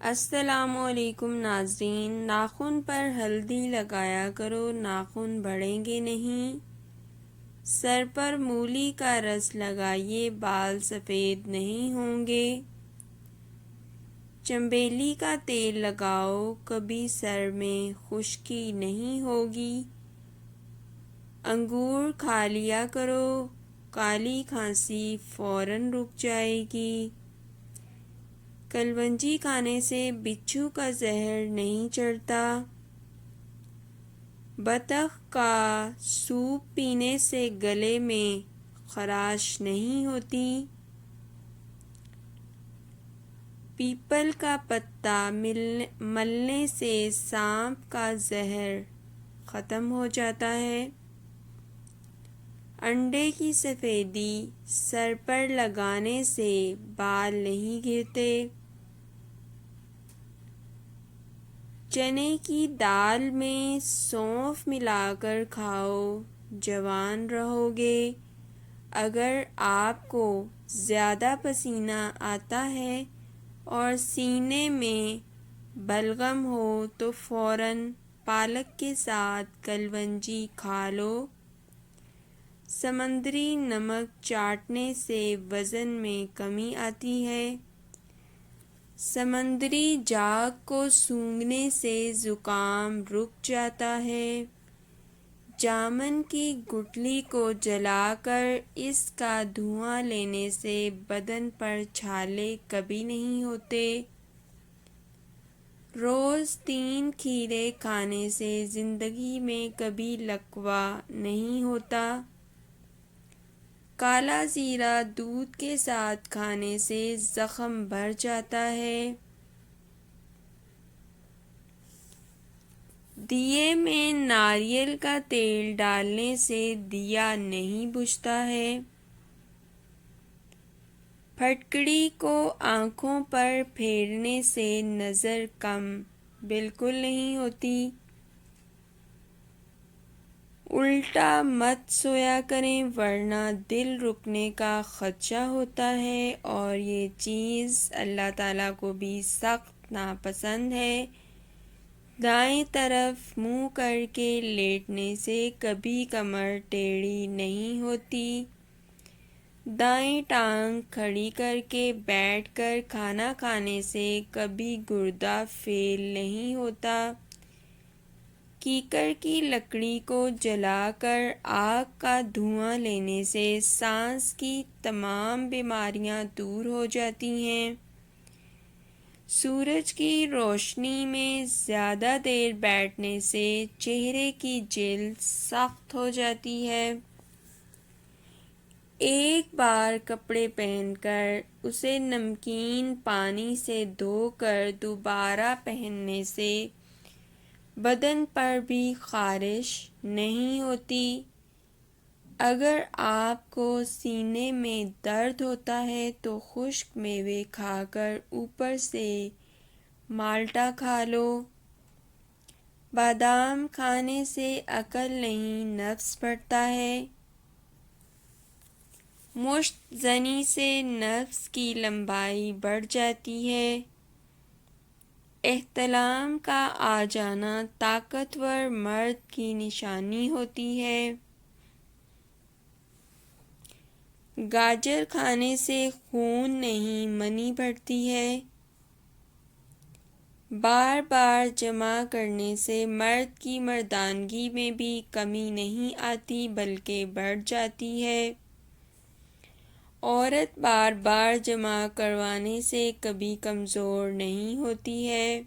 السلام علیکم ناظرین، ناخن پر ہلدی لگایا کرو، ناخن بڑھیں گے نہیں۔ سر پر مولی کا رس لگائیے، بال سفید نہیں ہوں گے۔ چنبیلی کا تیل لگاؤ، کبھی سر میں خشکی نہیں ہوگی۔ انگور کھا لیا کرو، کالی کھانسی فوراً رک جائے گی۔ کلونجی کھانے سے بچھو کا زہر نہیں چڑھتا۔ بطخ کا سوپ پینے سے گلے میں خراش نہیں ہوتی۔ پیپل کا پتا ملنے سے سانپ کا زہر ختم ہو جاتا ہے۔ انڈے کی سفیدی سر پر لگانے سے بال نہیں گرتے۔ چنے کی دال میں سونف ملا کر کھاؤ، جوان رہو گے۔ اگر آپ کو زیادہ پسینہ آتا ہے اور سینے میں بلغم ہو تو فوراً پالک کے ساتھ کلونجی کھا لو۔ سمندری نمک چاٹنے سے وزن میں کمی آتی ہے۔ سمندری جاگ کو سونگھنے سے زکام رک جاتا ہے۔ جامن کی گٹلی کو جلا کر اس کا دھواں لینے سے بدن پر چھالے کبھی نہیں ہوتے۔ روز 3 کھیرے کھانے سے زندگی میں کبھی لقوہ نہیں ہوتا۔ کالا زیرہ دودھ کے ساتھ کھانے سے زخم بھر جاتا ہے۔ دیے میں ناریل کا تیل ڈالنے سے دیا نہیں بجھتا ہے۔ پھٹکڑی کو آنکھوں پر پھیرنے سے نظر کم بالکل نہیں ہوتی۔ الٹا مت سویا کریں ورنہ دل رکنے کا خدشہ ہوتا ہے اور یہ چیز اللہ تعالیٰ کو بھی سخت ناپسند ہے۔ دائیں طرف منہ کر کے لیٹنے سے کبھی کمر ٹیڑھی نہیں ہوتی۔ دائیں ٹانگ کھڑی کر کے بیٹھ کر کھانا کھانے سے کبھی گردہ فیل نہیں ہوتا۔ کیکر کی لکڑی کو جلا کر آگ کا دھواں لینے سے سانس کی تمام بیماریاں دور ہو جاتی ہیں۔ سورج کی روشنی میں زیادہ دیر بیٹھنے سے چہرے کی جلد سخت ہو جاتی ہے۔ ایک بار کپڑے پہن کر اسے نمکین پانی سے دھو کر دوبارہ پہننے سے بدن پر بھی خارش نہیں ہوتی۔ اگر آپ کو سینے میں درد ہوتا ہے تو خشک میوے کھا کر اوپر سے مالٹا کھا لو۔ بادام کھانے سے عقل نہیں نفس بڑھتا ہے۔ مشت زنی سے نفس کی لمبائی بڑھ جاتی ہے۔ احتلام کا آ جانا طاقتور مرد کی نشانی ہوتی ہے۔ گاجر کھانے سے خون نہیں منی بڑھتی ہے۔ بار بار جمع کرنے سے مرد کی مردانگی میں بھی کمی نہیں آتی بلکہ بڑھ جاتی ہے۔ عورت بار بار جمع کروانے سے کبھی کمزور نہیں ہوتی ہے۔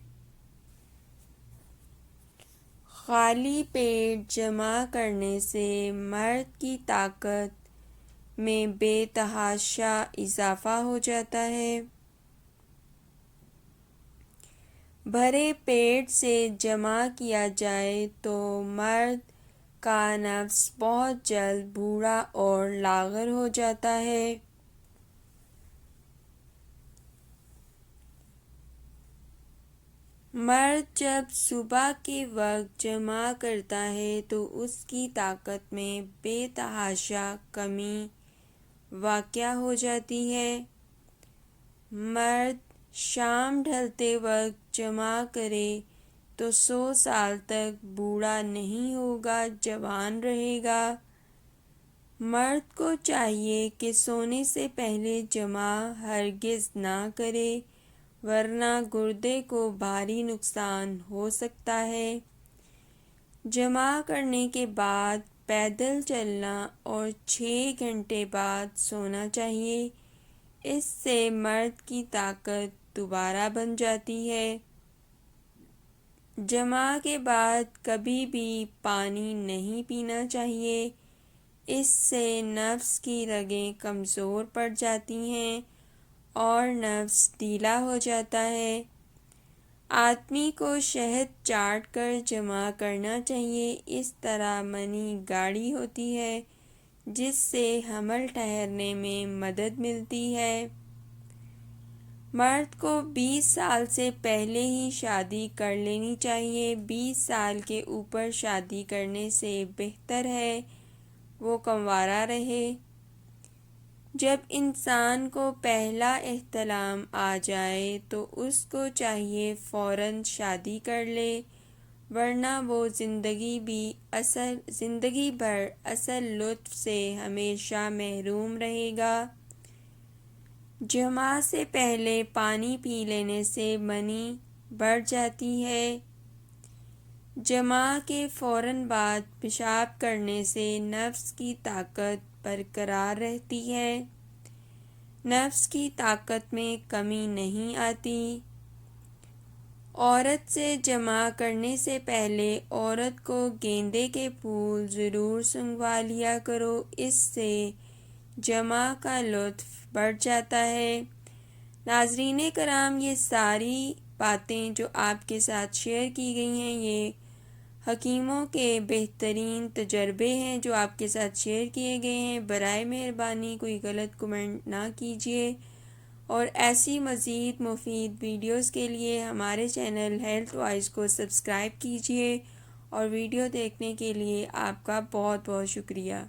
خالی پیٹ جمع کرنے سے مرد کی طاقت میں بے تحاشا اضافہ ہو جاتا ہے۔ بھرے پیٹ سے جمع کیا جائے تو مرد کا نفس بہت جلد بوڑھا اور لاغر ہو جاتا ہے۔ مرد جب صبح کے وقت جمع کرتا ہے تو اس کی طاقت میں بے تحاشا کمی واقع ہو جاتی ہے۔ مرد شام ڈھلتے وقت جمع کرے تو 100 سال تک بوڑھا نہیں ہوگا، جوان رہے گا۔ مرد کو چاہیے کہ سونے سے پہلے جمع ہرگز نہ کرے، ورنہ گردے کو بھاری نقصان ہو سکتا ہے۔ جمع کرنے کے بعد پیدل چلنا اور 6 گھنٹے بعد سونا چاہیے، اس سے مرد کی طاقت دوبارہ بن جاتی ہے۔ جمع کے بعد کبھی بھی پانی نہیں پینا چاہیے، اس سے نفس کی رگیں کمزور پڑ جاتی ہیں اور نفس ڈھیلا ہو جاتا ہے۔ آدمی کو شہد چاٹ کر جمع کرنا چاہیے، اس طرح منی گاڑھی ہوتی ہے جس سے حمل ٹھہرنے میں مدد ملتی ہے۔ مرد کو 20 سال سے پہلے ہی شادی کر لینی چاہیے، 20 سال کے اوپر شادی کرنے سے بہتر ہے وہ کنوارا رہے۔ جب انسان کو پہلا احتلام آ جائے تو اس کو چاہیے فوراً شادی کر لے، ورنہ وہ زندگی بھر اصل لطف سے ہمیشہ محروم رہے گا۔ جمع سے پہلے پانی پی لینے سے منی بڑھ جاتی ہے۔ جمع کے فوراً بعد پیشاب کرنے سے نفس کی طاقت برقرار رہتی ہے، نفس کی طاقت میں کمی نہیں آتی۔ عورت سے جمع کرنے سے پہلے عورت کو گیندے کے پھول ضرور سنگھوا لیا کرو، اس سے جمع کا لطف بڑھ جاتا ہے۔ ناظرین کرام، یہ ساری باتیں جو آپ کے ساتھ شیئر کی گئی ہیں، یہ حکیموں کے بہترین تجربے ہیں جو آپ کے ساتھ شیئر کیے گئے ہیں۔ برائے مہربانی کوئی غلط کمنٹ نہ کیجیے، اور ایسی مزید مفید ویڈیوز کے لیے ہمارے چینل ہیلتھ وائز کو سبسکرائب کیجیے، اور ویڈیو دیکھنے کے لیے آپ کا بہت بہت شکریہ۔